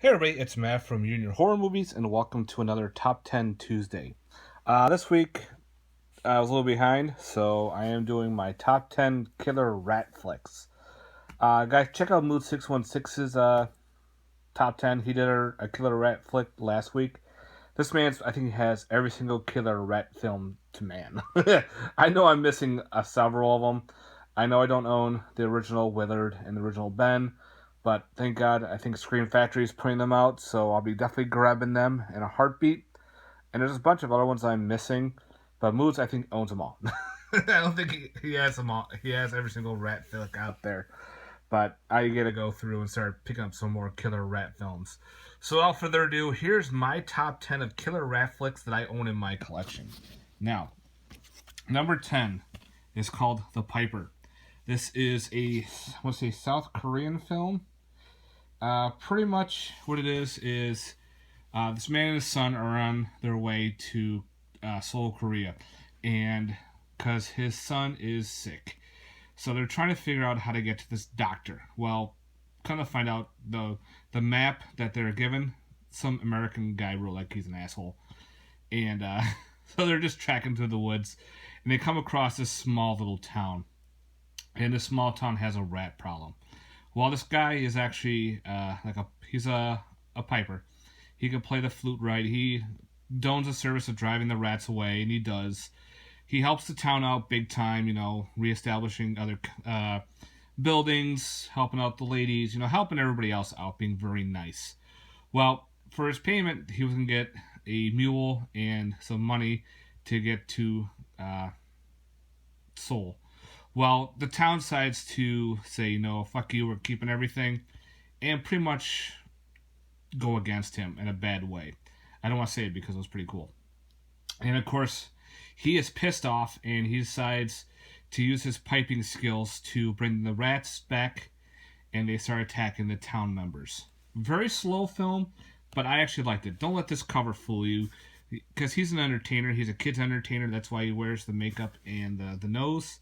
Hey everybody, it's Matt from Junior Horror Movies, and welcome to another Top 10 Tuesday. This week, I was a little behind, so I am doing my Top 10 Killer Rat Flicks. Guys, check out Mood 616's Top 10. He did a Killer Rat Flick last week. This man's, I think he has every single Killer Rat film to man. I know I'm missing several of them. I know I don't own the original Willard and the original Ben, but thank God I think Scream Factory is putting them out, so I'll be definitely grabbing them in a heartbeat. And there's a bunch of other ones I'm missing, but Moods I think owns them all. I don't think he has them all. He has every single rat flick out there, but I gotta go through and start picking up some more killer rat films. So without further ado, here's my top 10 of killer rat flicks that I own in my collection. Now, number 10 is called The Piper. This is a, I want to say, South Korean film. Pretty much what it is this man and his son are on their way to Seoul, Korea, and because his son is sick, so they're trying to figure out how to get to this doctor. Well, kind of find out the map that they're given. Some American guy wrote like he's an asshole, and so they're just tracking through the woods, and they come across this small little town, and this small town has a rat problem. Well, this guy is actually he's a piper. He can play the flute right. He dones the service of driving the rats away, and he does. He helps the town out big time, reestablishing other buildings, helping out the ladies, helping everybody else out, being very nice. Well, for his payment, he was going to get a mule and some money to get to Seoul. Well, the town decides to say, no, fuck you, we're keeping everything, and pretty much go against him in a bad way. I don't want to say it because it was pretty cool. And of course, he is pissed off and he decides to use his piping skills to bring the rats back, and they start attacking the town members. Very slow film, but I actually liked it. Don't let this cover fool you, because he's an entertainer. He's a kid's entertainer. That's why he wears the makeup and the nose.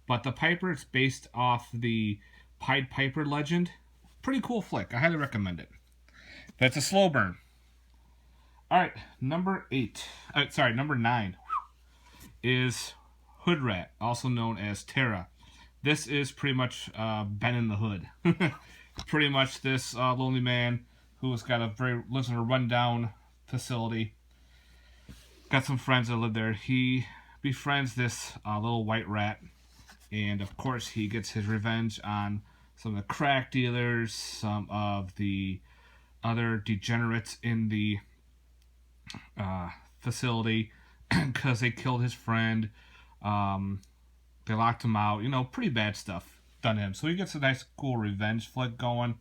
But The Piper, it's based off the Pied Piper legend. Pretty cool flick. I highly recommend it. That's a slow burn. All right, number 9 is Hood Rat, also known as Terra. This is pretty much Ben in the Hood. Pretty much this lonely man who's got lives in a rundown facility. Got some friends that live there. He befriends this little white rat, and of course he gets his revenge on some of the crack dealers, some of the other degenerates in the facility, because they killed his friend. They locked him out. Pretty bad stuff done to him. So he gets a nice, cool revenge flick going.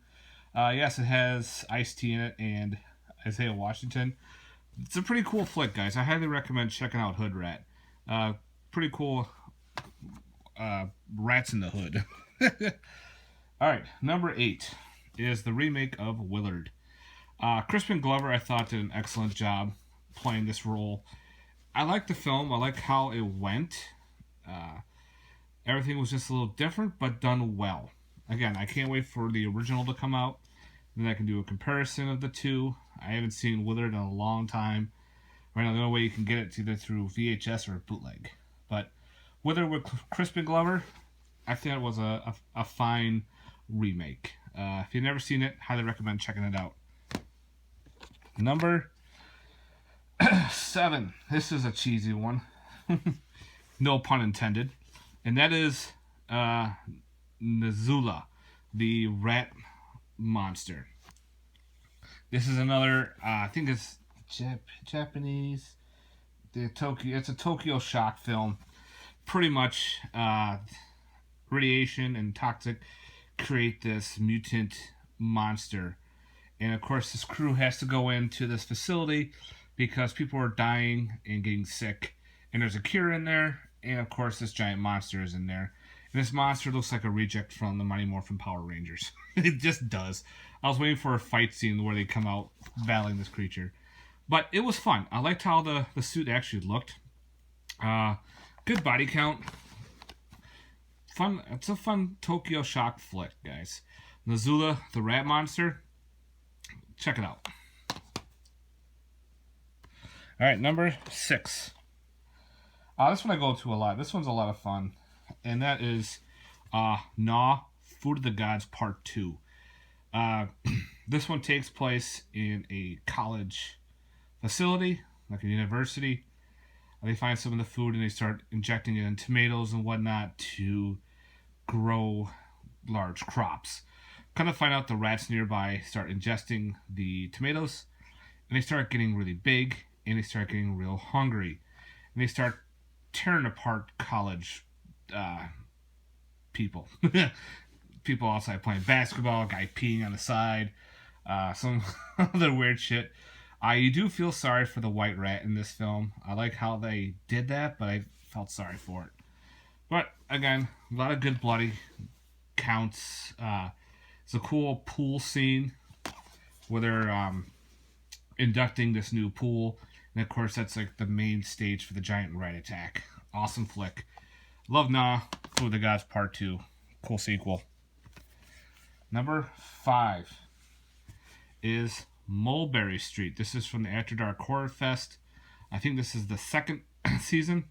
Yes, it has Ice-T in it and Isaiah Washington. It's a pretty cool flick, guys. I highly recommend checking out Hood Rat. Pretty cool rats in the hood. All right, number 8 is the remake of Willard. Crispin Glover, I thought, did an excellent job playing this role. I liked the film. I liked how it went. Everything was just a little different, but done well. Again, I can't wait for the original to come out. Then I can do a comparison of the two. I haven't seen Willard in a long time. Right now, the only way you can get it is either through VHS or bootleg. But Willard with Crispin Glover, I think it was a fine remake. If you've never seen it, highly recommend checking it out. Number 7. This is a cheesy one. No pun intended. And that is Nezula, the rat monster. This is another, I think it's Japanese. It's a Tokyo Shock film. Pretty much radiation and toxic create this mutant monster. And of course, this crew has to go into this facility because people are dying and getting sick. And there's a cure in there. And of course, this giant monster is in there. And this monster looks like a reject from the Mighty Morphin Power Rangers. It just does. I was waiting for a fight scene where they come out battling this creature. But it was fun. I liked how the suit actually looked. Good body count. Fun. It's a fun Tokyo Shock flick, guys. Nezula, the rat monster. check it out. All right, number 6. This one I go to a lot. This one's a lot of fun, and that is Gnaw, Food of the Gods Part 2. This one takes place in a college facility, like a university. They find some of the food and they start injecting it in tomatoes and whatnot to grow large crops. Kind of find out the rats nearby start ingesting the tomatoes, and they start getting really big, and they start getting real hungry, and they start tearing apart college people. People outside playing basketball, guy peeing on the side, some other weird shit. You do feel sorry for the white rat in this film. I like how they did that, but I felt sorry for it. But again, a lot of good bloody counts. It's a cool pool scene where they're inducting this new pool, and of course that's like the main stage for the giant rat attack. Awesome flick. Love Gnaw, Food of the Gods Part 2. Cool sequel. Number 5 is Mulberry Street. This is from the After Dark Horror Fest. I think this is the second season.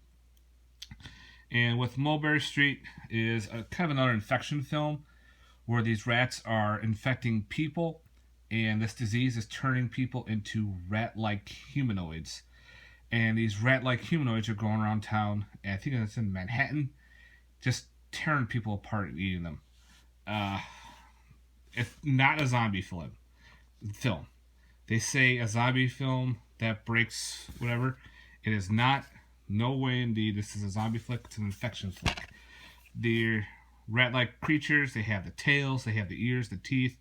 And with Mulberry Street is a kind of another infection film where these rats are infecting people, and this disease is turning people into rat-like humanoids. And these rat-like humanoids are going around town, and I think it's in Manhattan, just tearing people apart and eating them. It's not a zombie film. They say a zombie film that breaks whatever. It is not. No way indeed. This is a zombie flick. It's an infection flick. They're rat-like creatures. They have the tails. They have the ears, the teeth,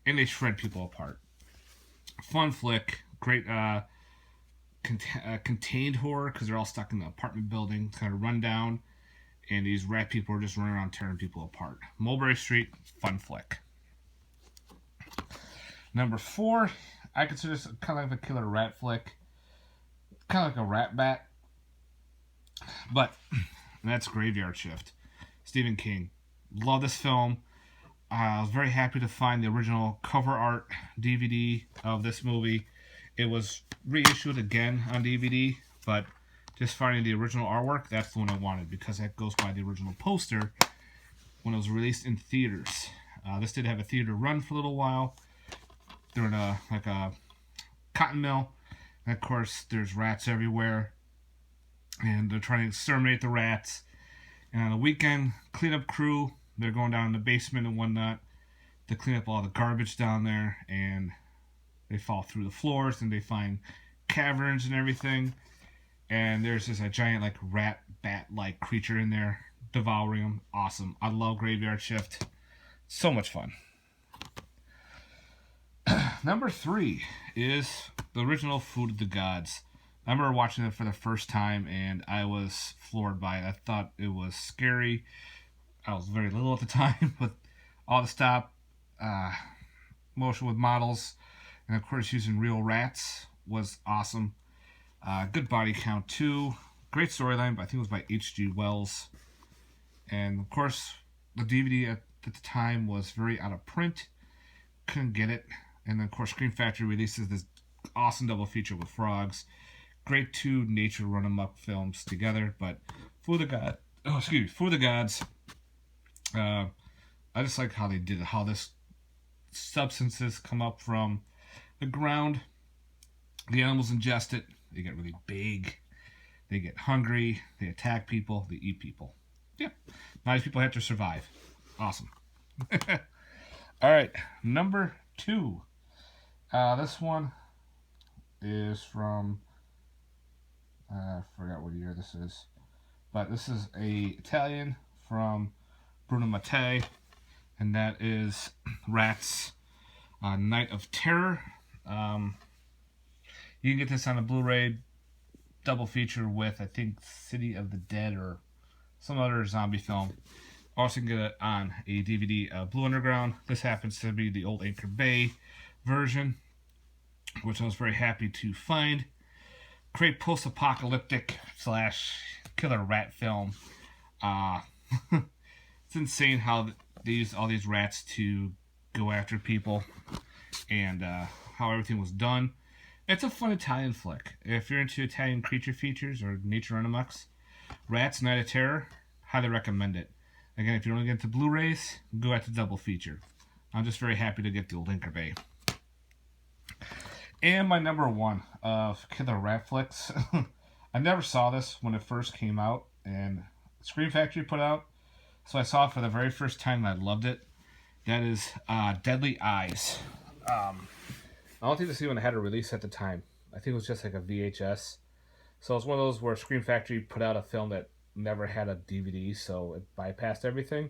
and they shred people apart. Fun flick. Great contained horror because they're all stuck in the apartment building. It's kind of run down, and these rat people are just running around tearing people apart. Mulberry Street, fun flick. Number 4, I consider this kind of like a killer rat flick. Kind of like a rat bat. But that's Graveyard Shift. Stephen King. Love this film. I was very happy to find the original cover art DVD of this movie. It was reissued again on DVD, but just finding the original artwork, that's the one I wanted because that goes by the original poster when it was released in theaters. This did have a theater run for a little while. They're in a cotton mill, and of course there's rats everywhere, and they're trying to exterminate the rats. And on the weekend, cleanup crew, they're going down in the basement and whatnot to clean up all the garbage down there, and they fall through the floors and they find caverns and everything, and there's just a giant like rat bat like creature in there devouring them. Awesome. I love Graveyard Shift. So much fun. Number 3 is the original Food of the Gods. I remember watching it for the first time, and I was floored by it. I thought it was scary. I was very little at the time, but all the stop motion with models, and of course using real rats was awesome. Good body count too. Great storyline, but I think it was by H.G. Wells. And of course, the DVD at the time was very out of print. Couldn't get it. And then, of course, Scream Factory releases this awesome double feature with Frogs. Great 2 nature run 'em up films together. But Food of the Gods. I just like how they did it. How this substances come up from the ground. The animals ingest it. They get really big. They get hungry. They attack people. They eat people. Yeah. Now these people have to survive. Awesome. All right. Number 2. This one is from, I forgot what year this is, but this is a Italian from Bruno Mattei, and that is Rats, Night of Terror. You can get this on a Blu-ray double feature with, I think, City of the Dead or some other zombie film. Also, you can get it on a DVD, Blue Underground. This happens to be the old Anchor Bay version, which I was very happy to find. Great post-apocalyptic / killer rat film. It's insane how they use all these rats to go after people, and how everything was done. It's a fun Italian flick. If you're into Italian creature features or nature animux, Rats Night of Terror, highly recommend it. Again, if you don't get into Blu-rays, go at the double feature. I'm just very happy to get the old Anchor Bay. And my number one of killer rat flicks. I never saw this when it first came out, and Scream Factory put out. So I saw it for the very first time and I loved it. That is Deadly Eyes. I don't think this even had a release at the time. I think it was just like a VHS. So it's one of those where Scream Factory put out a film that never had a DVD, so it bypassed everything.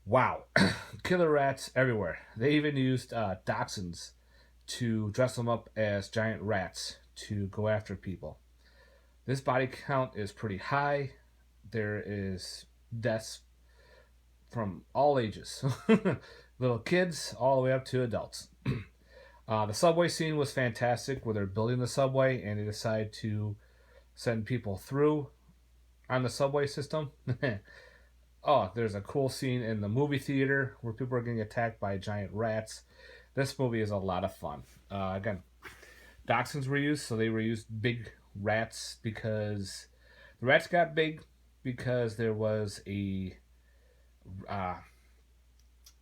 Wow. Killer rats everywhere. They even used dachshunds to dress them up as giant rats to go after people. This body count is pretty high. There is deaths from all ages. Little kids all the way up to adults. The subway scene was fantastic where they're building the subway and they decide to send people through on the subway system. Oh, there's a cool scene in the movie theater where people are getting attacked by giant rats. This movie is a lot of fun. Again, dachshunds were used, so they were used big rats because the rats got big because there was I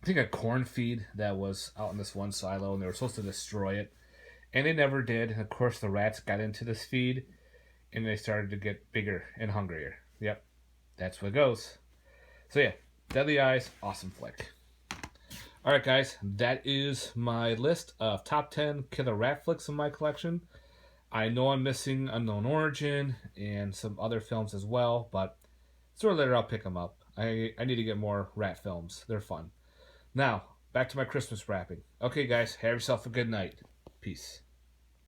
think a corn feed that was out in this one silo and they were supposed to destroy it. And they never did. And of course, the rats got into this feed and they started to get bigger and hungrier. Yep, that's what goes. So yeah, Deadly Eyes, awesome flick. Alright guys, that is my list of top 10 killer rat flicks in my collection. I know I'm missing Unknown Origin and some other films as well, but sooner or later I'll pick them up. I need to get more rat films. They're fun. Now, back to my Christmas wrapping. Okay guys, have yourself a good night. Peace.